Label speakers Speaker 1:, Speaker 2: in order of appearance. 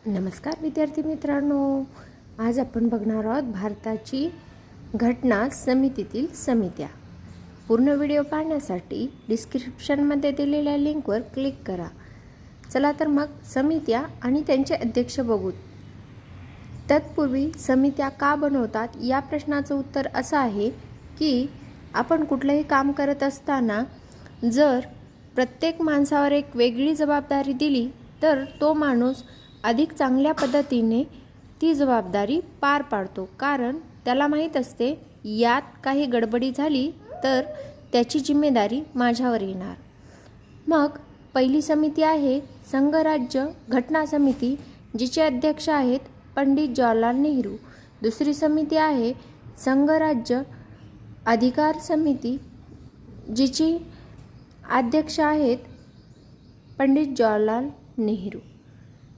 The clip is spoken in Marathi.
Speaker 1: नमस्कार विद्यार्थी मित्रांनो, आज आपण बघणार आहोत भारताची घटना समितीतील समित्या। पूर्ण व्हिडिओ पाहण्यासाठी डिस्क्रिप्शनमध्ये दिलेल्या लिंकवर क्लिक करा। चला तर मग समित्या आणि त्यांचे अध्यक्ष बघू। तत्पूर्वी समित्या का बनवतात या प्रश्नाचं उत्तर असं आहे की आपण कुठलंही काम करत असताना जर प्रत्येक माणसावर एक वेगळी जबाबदारी दिली तर तो माणूस अधिक चांगल्या पद्धतीने ती जबाबदारी पार पाडतो, कारण त्याला माहीत असते यात काही गडबडी झाली तर त्याची जिम्मेदारी माझ्यावर येणार। मग पहिली समिती आहे संघराज्य घटना समिती, जिचे अध्यक्ष आहेत पंडित जवाहरलाल नेहरू। दुसरी समिती आहे संघराज्य अधिकार समिती, जिची अध्यक्ष आहेत पंडित जवाहरलाल नेहरू।